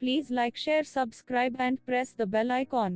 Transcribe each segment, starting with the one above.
Please like, share, subscribe and press the bell icon.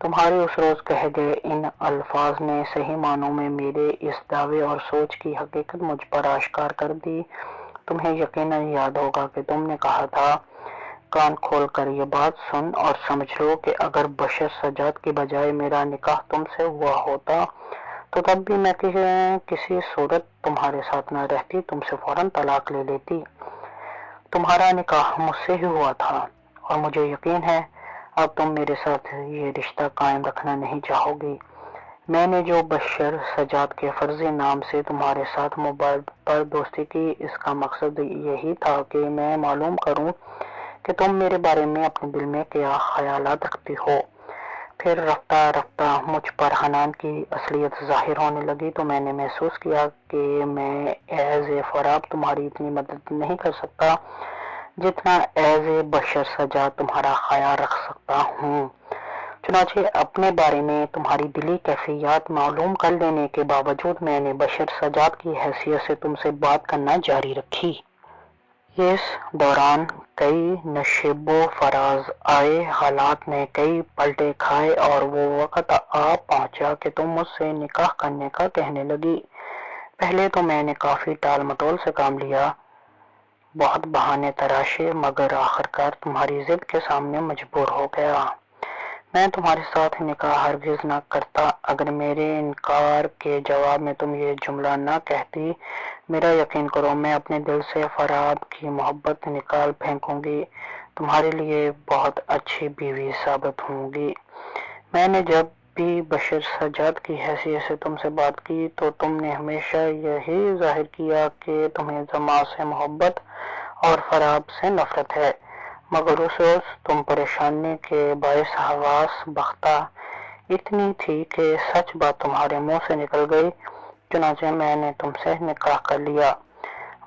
تمہارے اس روز کہے گئے ان الفاظ نے صحیح معنوں میں میرے اس دعوے اور سوچ کی حقیقت مجھ پر آشکار کر دی۔ تمہیں یقیناً یاد ہوگا کہ تم نے کہا تھا، کان کھول کر یہ بات سن اور سمجھ لو کہ اگر بشر سجاد کی بجائے میرا نکاح تم سے ہوا ہوتا تو تب بھی میں کسی صورت تمہارے ساتھ نہ رہتی، تم سے فوراً طلاق لے لیتی۔ تمہارا نکاح مجھ سے ہی ہوا تھا اور مجھے یقین ہے اب تم میرے ساتھ یہ رشتہ قائم رکھنا نہیں چاہو گی۔ میں نے جو بشر سجاد کے فرضی نام سے تمہارے ساتھ موبائل پر دوستی کی، اس کا مقصد یہی تھا کہ میں معلوم کروں کہ تم میرے بارے میں اپنے دل میں کیا خیالات رکھتی ہو۔ پھر رفتہ رفتہ مجھ پر حنان کی اصلیت ظاہر ہونے لگی تو میں نے محسوس کیا کہ میں ایز اے فراب تمہاری اتنی مدد نہیں کر سکتا جتنا ایز اے بشر سجاد تمہارا خیال رکھ سکتا ہوں۔ چنانچہ اپنے بارے میں تمہاری دلی کیفیات معلوم کر لینے کے باوجود میں نے بشر سجاد کی حیثیت سے تم سے بات کرنا جاری رکھی۔ اس دوران کئی نشیب و فراز آئے، حالات نے کئی پلٹے کھائے اور وہ وقت آ پہنچا کہ تم مجھ سے نکاح کرنے کا کہنے لگی۔ پہلے تو میں نے کافی ٹال مٹول سے کام لیا، بہت بہانے تراشے، مگر آخرکار تمہاری ضد کے سامنے مجبور ہو گیا۔ میں تمہارے ساتھ نکاح ہرگز نہ کرتا اگر میرے انکار کے جواب میں تم یہ جملہ نہ کہتی، میرا یقین کرو میں اپنے دل سے فراب کی محبت نکال پھینکوں گی، تمہارے لیے بہت اچھی بیوی ثابت ہوں گی۔ میں نے جب بھی بشر سجاد کی حیثیت سے تم سے بات کی تو تم نے ہمیشہ یہی ظاہر کیا کہ تمہیں زما سے محبت اور فراب سے نفرت ہے، مگر اس روز تم پریشانی کے باعث حواس بختہ اتنی تھی کہ سچ بات تمہارے منہ سے نکل گئی، چنانچہ میں نے تم سے نکاح کر لیا۔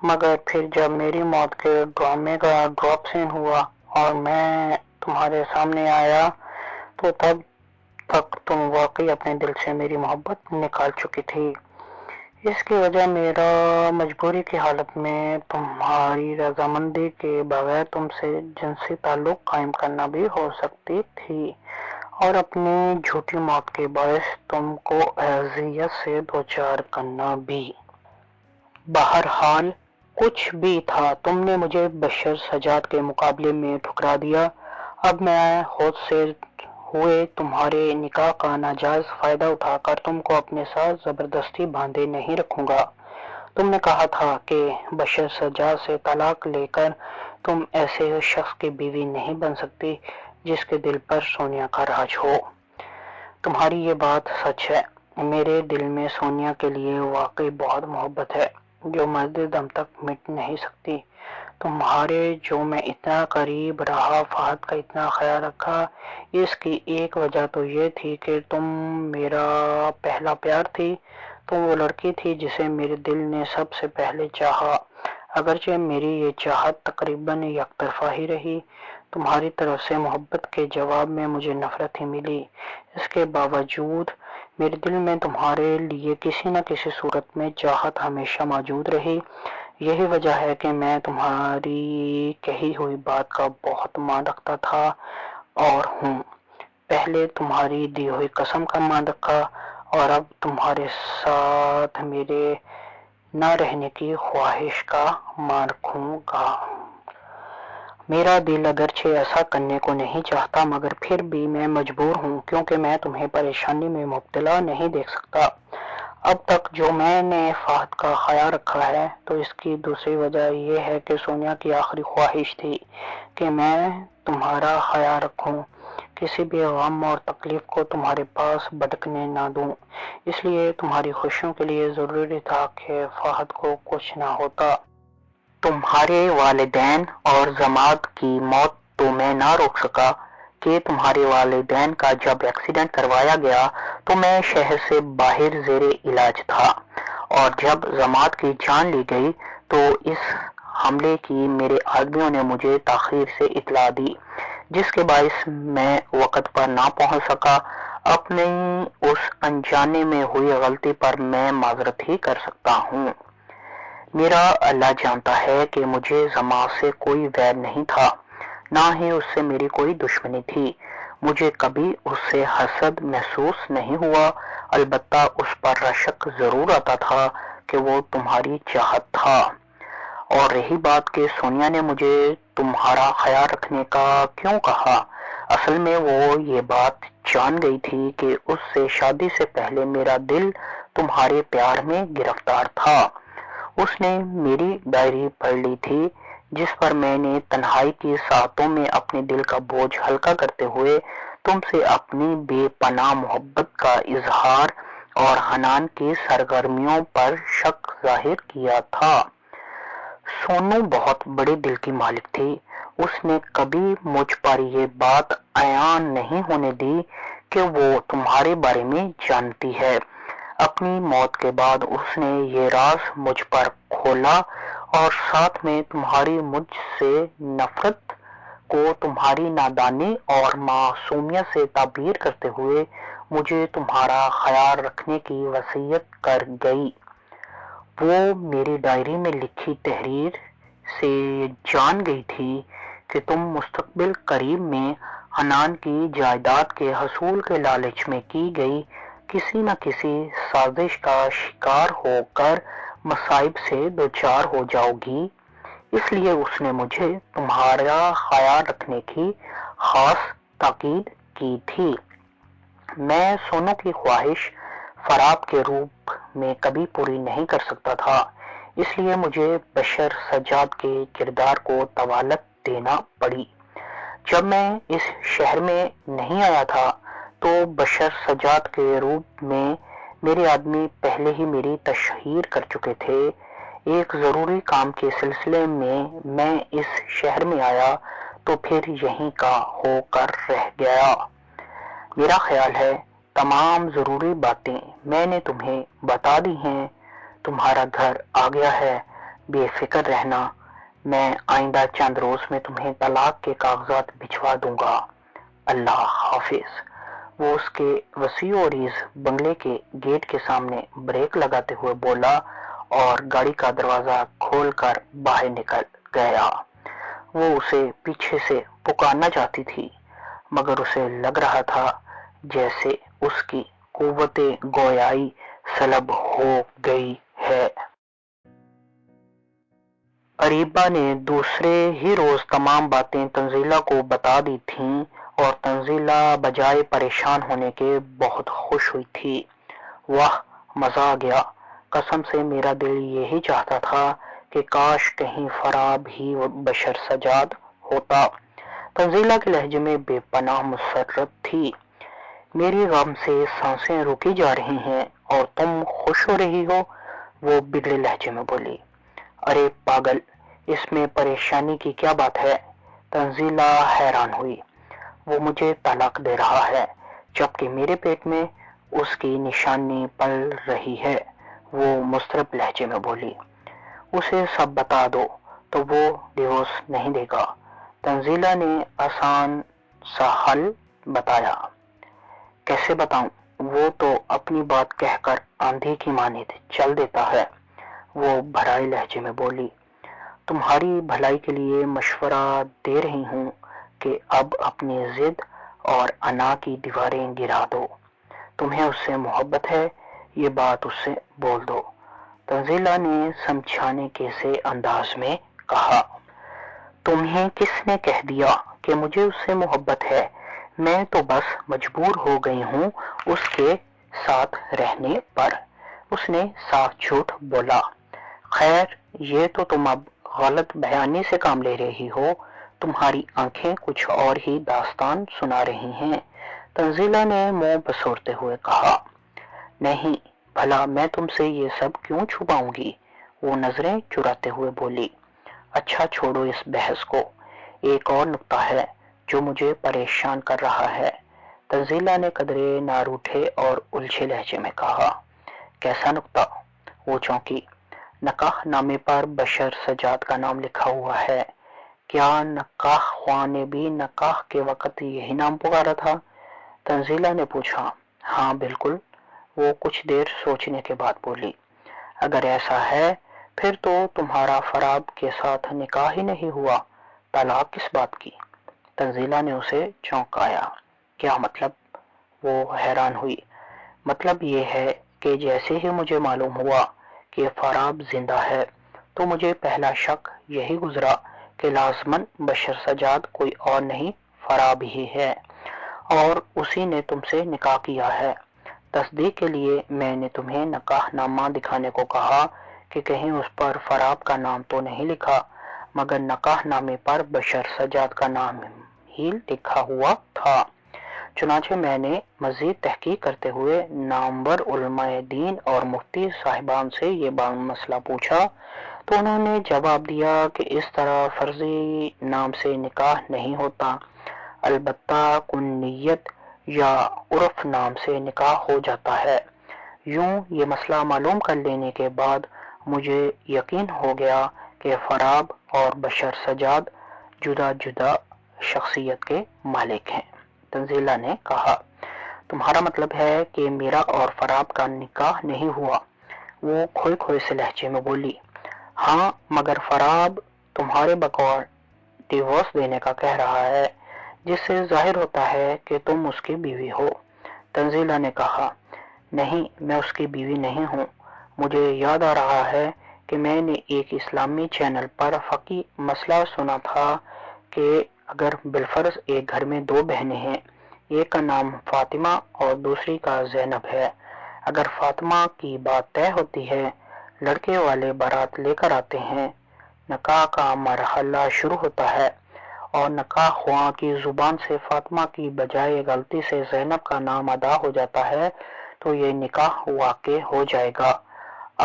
مگر پھر جب میری موت کے ڈرامے کا ڈراپ سین ہوا اور میں تمہارے سامنے آیا تو تب تک تم واقعی اپنے دل سے میری محبت نکال چکی تھی۔ اس کی وجہ میرا مجبوری کی حالت میں تمہاری رضامندی کے بغیر تم سے جنسی تعلق قائم کرنا بھی ہو سکتی تھی اور اپنی جھوٹی موت کے باعث تم کو اذیت سے دوچار کرنا بھی۔ بہرحال کچھ بھی تھا، تم نے مجھے بشر سجاد کے مقابلے میں ٹھکرا دیا۔ اب میں خود سے ہوئے تمہارے نکاح کا ناجائز فائدہ اٹھا کر تم کو اپنے ساتھ زبردستی باندھے نہیں رکھوں گا۔ تم نے کہا تھا کہ بشر سجاد سے طلاق لے کر تم ایسے شخص کی بیوی نہیں بن سکتی جس کے دل پر سونیا کا راج ہو۔ تمہاری یہ بات سچ ہے، میرے دل میں سونیا کے لیے واقعی بہت محبت ہے جو مرد دم تک مٹ نہیں سکتی۔ تمہارے جو میں اتنا قریب رہا، فہد کا اتنا خیال رکھا، اس کی ایک وجہ تو یہ تھی کہ تم میرا پہلا پیار تھی، تم وہ لڑکی تھی جسے میرے دل نے سب سے پہلے چاہا، اگرچہ میری یہ چاہت تقریباً یک طرفہ ہی رہی۔ تمہاری طرف سے محبت کے جواب میں مجھے نفرت ہی ملی، اس کے باوجود میرے دل میں تمہارے لیے کسی نہ کسی صورت میں چاہت ہمیشہ موجود رہی۔ یہی وجہ ہے کہ میں تمہاری کہی ہوئی بات کا بہت مان رکھتا تھا اور ہوں، پہلے تمہاری دی ہوئی قسم کا مان رکھا اور اب تمہارے ساتھ میرے نہ رہنے کی خواہش کا مان رکھوں گا۔ میرا دل اگرچہ ایسا کرنے کو نہیں چاہتا مگر پھر بھی میں مجبور ہوں کیونکہ میں تمہیں پریشانی میں مبتلا نہیں دیکھ سکتا۔ اب تک جو میں نے فہد کا خیال رکھا ہے تو اس کی دوسری وجہ یہ ہے کہ سونیا کی آخری خواہش تھی کہ میں تمہارا خیال رکھوں، کسی بھی غم اور تکلیف کو تمہارے پاس بھٹکنے نہ دوں، اس لیے تمہاری خوشیوں کے لیے ضروری تھا کہ فہد کو کچھ نہ ہوتا۔ تمہارے والدین اور جماعت کی موت تو میں نہ روک سکا کہ تمہارے والدین کا جب ایکسیڈنٹ کروایا گیا تو میں شہر سے باہر زیر علاج تھا اور جب جماعت کی جان لی گئی تو اس حملے کی میرے آدمیوں نے مجھے تاخیر سے اطلاع دی جس کے باعث میں وقت پر نہ پہنچ سکا۔ اپنی اس انجانے میں ہوئی غلطی پر میں معذرت ہی کر سکتا ہوں۔ میرا اللہ جانتا ہے کہ مجھے زما سے کوئی ویر نہیں تھا، نہ ہی اس سے میری کوئی دشمنی تھی۔ مجھے کبھی اس سے حسد محسوس نہیں ہوا، البتہ اس پر رشک ضرور آتا تھا کہ وہ تمہاری چاہت تھا۔ اور رہی بات کہ سونیا نے مجھے تمہارا خیال رکھنے کا کیوں کہا، اصل میں وہ یہ بات جان گئی تھی کہ اس سے شادی سے پہلے میرا دل تمہارے پیار میں گرفتار تھا۔ اس نے میری ڈائری پڑھ لی تھی جس پر میں نے تنہائی کی ساعتوں میں اپنے دل کا بوجھ ہلکا کرتے ہوئے تم سے اپنی بے پناہ محبت کا اظہار اور حنان کی سرگرمیوں پر شک ظاہر کیا تھا۔ سونو بہت بڑے دل کی مالک تھی، اس نے کبھی مجھ پر یہ بات عیان نہیں ہونے دی کہ وہ تمہارے بارے میں جانتی ہے۔ اپنی موت کے بعد اس نے یہ راز مجھ پر کھولا اور ساتھ میں تمہاری مجھ سے نفرت کو تمہاری نادانی اور معصومیت سے تعبیر کرتے ہوئے مجھے تمہارا خیال رکھنے کی وصیت کر گئی۔ وہ میری ڈائری میں لکھی تحریر سے یہ جان گئی تھی کہ تم مستقبل قریب میں حنان کی جائیداد کے حصول کے لالچ میں کی گئی کسی نہ کسی سازش کا شکار ہو کر مصائب سے دوچار ہو جاؤ گی، اس لیے اس نے مجھے تمہارا خیال رکھنے کی خاص تاکید کی تھی۔ میں سونو کی خواہش فراب کے روپ میں کبھی پوری نہیں کر سکتا تھا، اس لیے مجھے بشر سجاد کے کردار کو طوالت دینا پڑی۔ جب میں اس شہر میں نہیں آیا تھا تو بشر سجاد کے روپ میں میرے آدمی پہلے ہی میری تشہیر کر چکے تھے۔ ایک ضروری کام کے سلسلے میں اس شہر میں آیا تو پھر یہیں کا ہو کر رہ گیا۔ میرا خیال ہے تمام ضروری باتیں میں نے تمہیں بتا دی ہیں۔ تمہارا گھر آ گیا ہے، بے فکر رہنا، میں آئندہ چند روز میں تمہیں طلاق کے کاغذات بھجوا دوں گا۔ اللہ حافظ۔ وہ اس کے وسیع و عریض بنگلے کے گیٹ کے سامنے بریک لگاتے ہوئے بولا اور گاڑی کا دروازہ کھول کر باہر نکل گیا۔ وہ اسے پیچھے سے پکارنا چاہتی تھی مگر اسے لگ رہا تھا جیسے اس کی قوت گویائی سلب ہو گئی ہے۔ اریبہ نے دوسرے ہی روز تمام باتیں تنزیلہ کو بتا دی تھیں اور تنزیلہ بجائے پریشان ہونے کے بہت خوش ہوئی تھی۔ واہ، مزہ آ گیا، قسم سے میرا دل یہی چاہتا تھا کہ کاش کہیں فراب ہی بشر سجاد ہوتا۔ تنزیلہ کے لہجے میں بے پناہ مسرت تھی۔ میری غم سے سانسیں روکی جا رہی ہیں اور تم خوش ہو رہی ہو، وہ بگڑے لہجے میں بولی۔ ارے پاگل، اس میں پریشانی کی کیا بات ہے؟ تنزیلہ حیران ہوئی۔ وہ مجھے طلاق دے رہا ہے جبکہ میرے پیٹ میں اس کی نشانی پل رہی ہے، وہ مضطرب لہجے میں بولی۔ اسے سب بتا دو تو وہ ڈیورس نہیں دے گا۔ تنزیلہ نے آسان سا حل بتایا۔ کیسے بتاؤں؟ وہ تو اپنی بات کہہ کر آندھی کی مانند چل دیتا ہے، وہ بھرائے لہجے میں بولی۔ تمہاری بھلائی کے لیے مشورہ دے رہی ہوں کہ اب اپنی ضد اور انا کی دیواریں گرا دو۔ تمہیں اس سے محبت ہے، یہ بات اس سے بول دو۔ تنزیلہ نے سمجھانے کے سے انداز میں کہا۔ تمہیں کس نے کہہ دیا کہ مجھے اس سے محبت ہے؟ میں تو بس مجبور ہو گئی ہوں اس کے ساتھ رہنے پر۔ اس نے صاف جھوٹ بولا۔ خیر، یہ تو تم اب غلط بیانی سے کام لے رہی ہو، تمہاری آنکھیں کچھ اور ہی داستان سنا رہی ہیں، تنزیلہ نے منہ بسورتے ہوئے کہا۔ نہیں، بھلا میں تم سے یہ سب کیوں چھپاؤں گی؟ وہ نظریں چراتے ہوئے بولی۔ اچھا چھوڑو اس بحث کو، ایک اور نکتہ ہے جو مجھے پریشان کر رہا ہے، تنزیلہ نے قدرے نہ روٹھے اور الجھے لہجے میں کہا۔ کیسا نکتہ؟ وہ چونکی۔ نکاح نامے پر بشر سجاد کا نام لکھا ہوا ہے، کیا نکاح خواہ نے بھی نکاح کے وقت یہی نام پکارا تھا؟ تنزیلہ نے پوچھا۔ ہاں بالکل، وہ کچھ دیر سوچنے کے بعد بولی۔ اگر ایسا ہے پھر تو تمہارا فراب کے ساتھ نکاح ہی نہیں ہوا، طلاق کس بات کی؟ تنزیلہ نے اسے چونکایا۔ کیا مطلب؟ وہ حیران ہوئی۔ مطلب یہ ہے کہ جیسے ہی مجھے معلوم ہوا کہ فراب زندہ ہے تو مجھے پہلا شک یہی گزرا کہ لازماً بشر سجاد کوئی اور نہیں فراب ہی ہے اور اسی نے تم سے نکاح کیا ہے۔ تصدیق کے لیے میں نے تمہیں نکاح نامہ دکھانے کو کہا کہ کہیں اس پر فراب کا نام تو نہیں لکھا، مگر نکاح نامے پر بشر سجاد کا نام ہی لکھا ہوا تھا۔ چنانچہ میں نے مزید تحقیق کرتے ہوئے نامور علماء دین اور مفتی صاحبان سے یہ مسئلہ پوچھا تو انہوں نے جواب دیا کہ اس طرح فرضی نام سے نکاح نہیں ہوتا، البتہ کنیت یا عرف نام سے نکاح ہو جاتا ہے۔ یوں یہ مسئلہ معلوم کر لینے کے بعد مجھے یقین ہو گیا کہ فراب اور بشر سجاد جدا جدا شخصیت کے مالک ہیں۔ تنزیلہ نے کہا، تمہارا مطلب ہے کہ میرا اور فراب کا نکاح نہیں ہوا؟ وہ کھوئے کھوئے سے لہجے میں بولی، ہاں، مگر فراب تمہارے بقول ڈیورس دینے کا کہہ رہا ہے، جس سے ظاہر ہوتا ہے کہ تم اس کی بیوی ہو۔ تنزیلہ نے کہا، نہیں، میں اس کی بیوی نہیں ہوں۔ مجھے یاد آ رہا ہے کہ میں نے ایک اسلامی چینل پر فقہی مسئلہ سنا تھا کہ اگر بالفرض ایک گھر میں دو بہنیں ہیں، ایک کا نام فاطمہ اور دوسری کا زینب ہے، اگر فاطمہ کی بات طے ہوتی ہے، لڑکے والے بارات لے کر آتے ہیں، نکاح کا مرحلہ شروع ہوتا ہے اور نکاح خواں کی زبان سے فاطمہ کی بجائے غلطی سے زینب کا نام ادا ہو جاتا ہے تو یہ نکاح واقع ہو جائے گا۔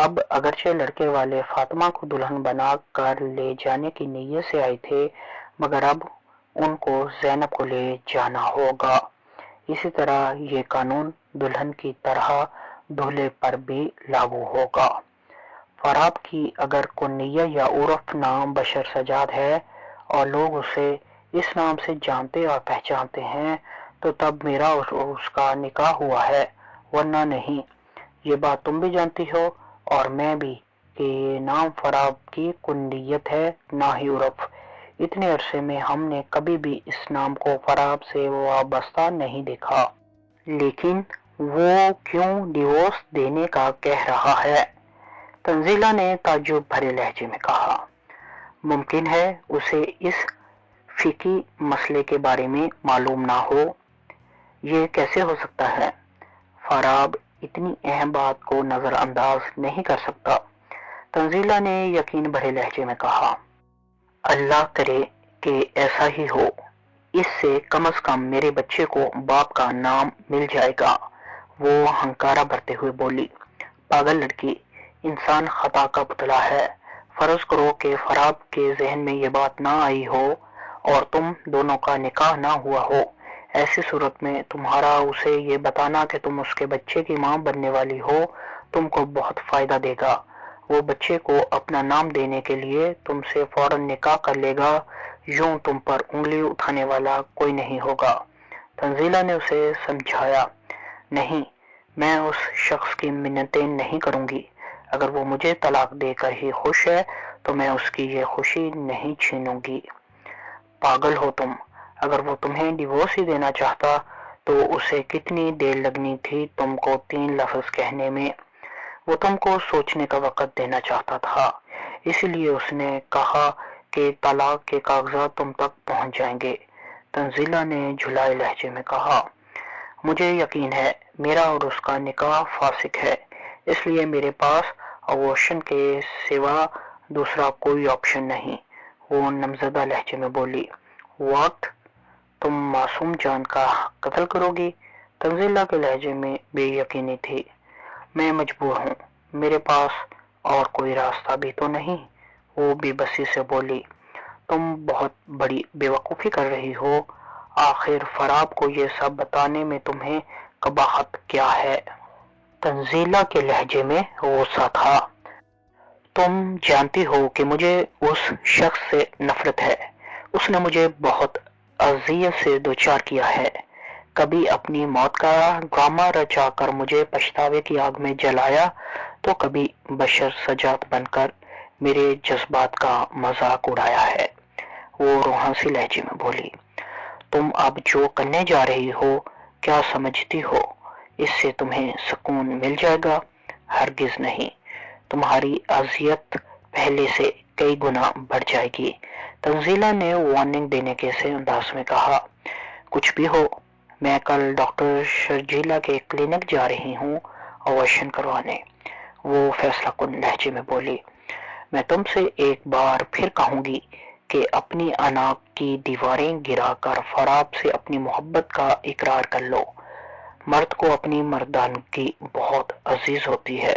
اب اگرچہ لڑکے والے فاطمہ کو دلہن بنا کر لے جانے کی نیت سے آئے تھے، مگر اب ان کو زینب کو لے جانا ہوگا۔ اسی طرح یہ قانون دلہن کی طرح دولہے پر بھی لاگو ہوگا۔ فراب کی اگر کنیہ یا عرف نام بشر سجاد ہے اور لوگ اسے اس نام سے جانتے اور پہچانتے ہیں تو تب میرا اور اس کا نکاح ہوا ہے، ورنہ نہیں۔ یہ بات تم بھی جانتی ہو اور میں بھی کہ یہ نام فراب کی کنیت ہے، نہ ہی عرف۔ اتنے عرصے میں ہم نے کبھی بھی اس نام کو فراب سے وابستہ نہیں دیکھا، لیکن وہ کیوں ڈیورس دینے کا کہہ رہا ہے؟ تنزیلہ نے تعجب بھرے لہجے میں کہا، ممکن ہے اسے اس فقہی مسئلے کے بارے میں معلوم نہ ہو۔ یہ کیسے ہو سکتا ہے؟ فراب اتنی اہم بات کو نظر انداز نہیں کر سکتا۔ تنزیلہ نے یقین بھرے لہجے میں کہا، اللہ کرے کہ ایسا ہی ہو، اس سے کم میرے بچے کو باپ کا نام مل جائے گا۔ وہ ہنکارہ بھرتے ہوئے بولی، پاگل لڑکی، انسان خطا کا پتلا ہے۔ فرض کرو کہ فراب کے ذہن میں یہ بات نہ آئی ہو اور تم دونوں کا نکاح نہ ہوا ہو، ایسی صورت میں تمہارا اسے یہ بتانا کہ تم اس کے بچے کی ماں بننے والی ہو تم کو بہت فائدہ دے گا۔ وہ بچے کو اپنا نام دینے کے لیے تم سے فوراً نکاح کر لے گا، یوں تم پر انگلی اٹھانے والا کوئی نہیں ہوگا۔ تنزیلہ نے اسے سمجھایا، نہیں، میں اس شخص کی منتیں نہیں کروں گی۔ اگر وہ مجھے طلاق دے کر ہی خوش ہے تو میں اس کی یہ خوشی نہیں چھینوں گی۔ پاگل ہو تم، اگر وہ تمہیں ڈیورس ہی دینا چاہتا تو اسے کتنی دیر لگنی تھی تم کو 3 لفظ کہنے میں؟ وہ تم کو سوچنے کا وقت دینا چاہتا تھا، اسی لیے اس نے کہا کہ طلاق کے کاغذات تم تک پہنچ جائیں گے۔ تنزیلہ نے جھلائے لہجے میں کہا، مجھے یقین ہے میرا اور اس کا نکاح فاسق ہے، اس لیے میرے پاس ابورشن کے سوا دوسرا کوئی آپشن نہیں۔ وہ نمزدہ لہجے میں بولی، وقت تم معصوم جان کا قتل کرو گی؟ تنزیلہ کے لہجے میں بے یقینی تھی۔ میں مجبور ہوں، میرے پاس اور کوئی راستہ بھی تو نہیں۔ وہ بے بسی سے بولی، تم بہت بڑی بے وقوفی کر رہی ہو، آخر فراب کو یہ سب بتانے میں تمہیں قباحت کیا ہے؟ تنزیلہ کے لہجے میں غصہ تھا، تم جانتی ہو کہ مجھے اس شخص سے نفرت ہے، اس نے مجھے بہت اذیت سے دوچار کیا ہے، کبھی اپنی موت کا ڈرامہ رچا کر مجھے پچھتاوے کی آگ میں جلایا تو کبھی بشر سجاد بن کر میرے جذبات کا مذاق اڑایا ہے۔ وہ روحانسی لہجے میں بولی، تم اب جو کرنے جا رہی ہو کیا سمجھتی ہو اس سے تمہیں سکون مل جائے گا؟ ہرگز نہیں، تمہاری اذیت پہلے سے کئی گنا بڑھ جائے گی۔ تنزیلہ نے وارننگ دینے کے سے انداز میں کہا۔ کچھ بھی ہو، میں کل ڈاکٹر شرجیلا کے کلینک جا رہی ہوں آپریشن کروانے، وہ فیصلہ کن لہجے میں بولی۔ میں تم سے ایک بار پھر کہوں گی کہ اپنی انا کی دیواریں گرا کر فراب سے اپنی محبت کا اقرار کر لو۔ مرد کو اپنی مردانگی بہت عزیز ہوتی ہے،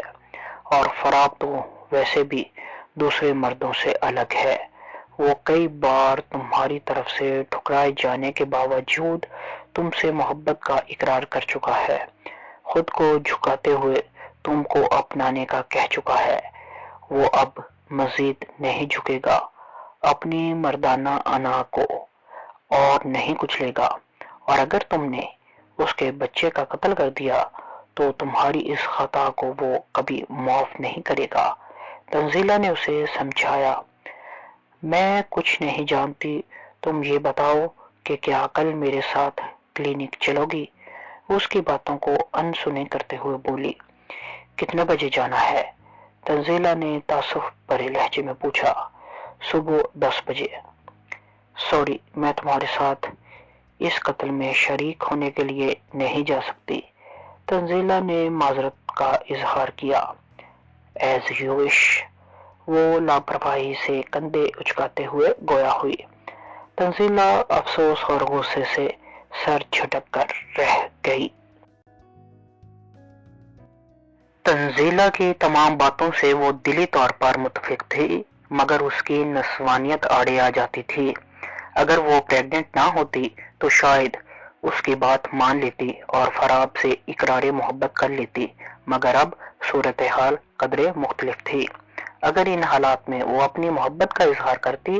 اور فراب تو ویسے بھی دوسرے مردوں سے الگ ہے۔ وہ کئی بار تمہاری طرف سے ٹھکرائے جانے کے باوجود تم سے محبت کا اقرار کر چکا ہے، خود کو جھکاتے ہوئے تم کو اپنانے کا کہہ چکا ہے۔ وہ اب مزید نہیں جھکے گا، اپنی مردانہ انا کو اور نہیں کچلے گا، اور اگر تم نے اس کے بچے کا قتل کر دیا تو تمہاری اس خطا کو وہ کبھی معاف نہیں کرے گا۔ تنزیلہ نے اسے سمجھایا۔ میں کچھ نہیں جانتی، تم یہ بتاؤ کہ کیا کل میرے ساتھ کلینک چلو گی؟ اس کی باتوں کو انسنی کرتے ہوئے بولی۔ کتنے بجے جانا ہے؟ تنزیلہ نے تعصب بھرے لہجے میں پوچھا۔ صبح 10 بجے۔ سوری، میں تمہارے ساتھ اس قتل میں شریک ہونے کے لیے نہیں جا سکتی۔ تنزیلہ نے معذرت کا اظہار کیا۔ ایز یو وش، وہ لاپرواہی سے کندھے اچکاتے ہوئے گویا ہوئی۔ تنزیلہ افسوس اور غصے سے سر جھٹک کر رہ گئی۔ تنزیلہ کی تمام باتوں سے وہ دلی طور پر متفق تھی، مگر اس کی نسوانیت آڑے آ جاتی تھی۔ اگر وہ پریگننٹ نہ ہوتی تو شاید اس کی بات مان لیتی اور فراب سے اقرار محبت کر لیتی، مگر اب صورتحال قدرے مختلف تھی۔ اگر ان حالات میں وہ اپنی محبت کا اظہار کرتی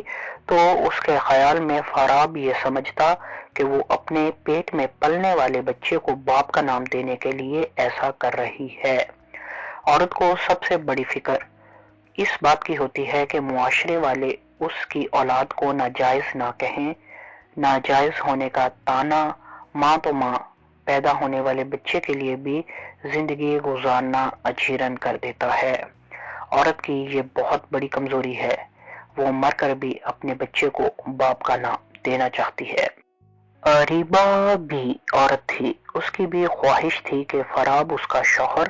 تو اس کے خیال میں فراب یہ سمجھتا کہ وہ اپنے پیٹ میں پلنے والے بچے کو باپ کا نام دینے کے لیے ایسا کر رہی ہے۔ عورت کو سب سے بڑی فکر اس بات کی ہوتی ہے کہ معاشرے والے اس کی اولاد کو ناجائز نہ کہیں۔ ناجائز ہونے کا طعنہ ماں تو ماں، پیدا ہونے والے بچے کے لیے بھی زندگی گزارنا اجیرن کر دیتا ہے۔ عورت کی یہ بہت بڑی کمزوری ہے، وہ مر کر بھی اپنے بچے کو باپ کا نام دینا چاہتی ہے۔ اریبہ بھی عورت تھی، اس کی بھی خواہش تھی کہ فراب اس کا شوہر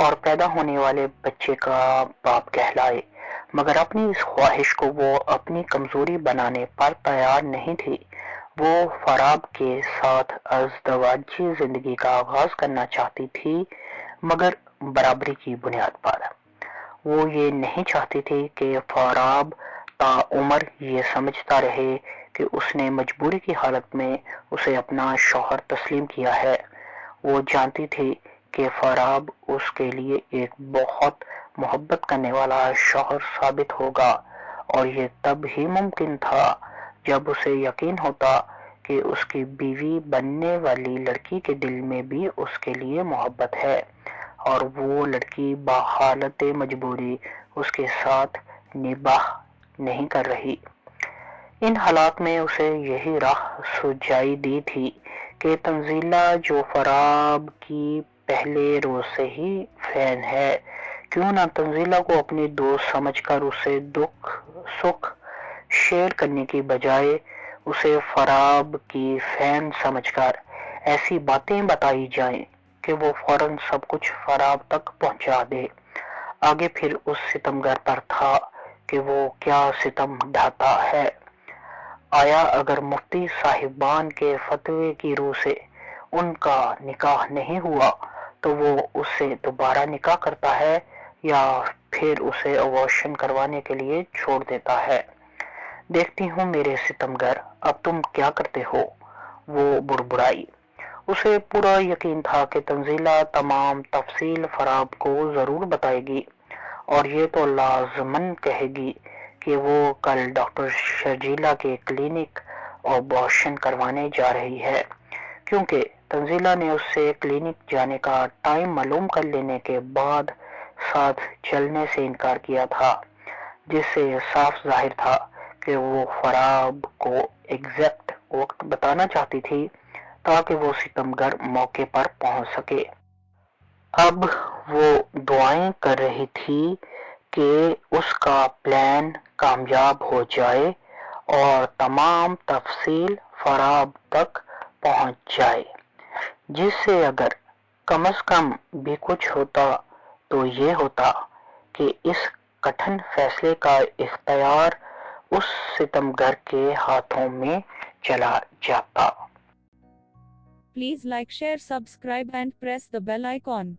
اور پیدا ہونے والے بچے کا باپ کہلائے، مگر اپنی اس خواہش کو وہ اپنی کمزوری بنانے پر تیار نہیں تھی۔ وہ فراب کے ساتھ ازدواجی زندگی کا آغاز کرنا چاہتی تھی، مگر برابری کی بنیاد پر۔ وہ یہ نہیں چاہتی تھی کہ فراب تا عمر یہ سمجھتا رہے کہ اس نے مجبوری کی حالت میں اسے اپنا شوہر تسلیم کیا ہے۔ وہ جانتی تھی کہ فراب اس کے لیے ایک بہت محبت کرنے والا شوہر ثابت ہوگا، اور یہ تب ہی ممکن تھا جب اسے یقین ہوتا کہ اس کی بیوی بننے والی لڑکی کے دل میں بھی اس کے لیے محبت ہے، اور وہ لڑکی بحالت مجبوری اس کے ساتھ نباہ نہیں کر رہی۔ ان حالات میں اسے یہی راہ سجائی دی تھی کہ تنزیلہ جو فراب کی پہلے روز سے ہی فین ہے، کیوں نہ تنزیلہ کو اپنی دوست سمجھ کر اسے دکھ سکھ شیئر کرنے کی بجائے اسے فراب کی فین سمجھ کر ایسی باتیں بتائی جائیں کہ وہ فوراً سب کچھ فراب تک پہنچا دے۔ آگے پھر اس ستمگر پر تھا کہ وہ کیا ستم ڈھاتا ہے۔ آیا اگر مفتی صاحبان کے فتوے کی روح سے ان کا نکاح نہیں ہوا تو وہ اس سے دوبارہ نکاح کرتا ہے یا پھر اسے ابورشن کروانے کے لیے چھوڑ دیتا ہے؟ دیکھتی ہوں میرے ستمگر اب تم کیا کرتے ہو، وہ بڑبڑائی۔ اسے پورا یقین تھا کہ تنزیلہ تمام تفصیل فراب کو ضرور بتائے گی، اور یہ تو لازماً کہے گی کہ وہ کل ڈاکٹر شرجیلا کے کلینک ابورشن کروانے جا رہی ہے، کیونکہ تنزیلہ نے اس سے کلینک جانے کا ٹائم معلوم کر لینے کے بعد ساتھ چلنے سے انکار کیا تھا، جس سے صاف ظاہر تھا کہ وہ فراب کو ایگزیکٹ وقت بتانا چاہتی تھی تاکہ وہ ستمگر موقع پر پہنچ سکے۔ اب وہ دعائیں کر رہی تھی کہ اس کا پلان کامیاب ہو جائے اور تمام تفصیل فراب تک پہنچ جائے، جس سے اگر کم از کم بھی کچھ ہوتا تو یہ ہوتا کہ اس کٹھن فیصلے کا اختیار اس ستمگر کے ہاتھوں میں چلا جاتا۔ Please like, share, subscribe and press the bell icon.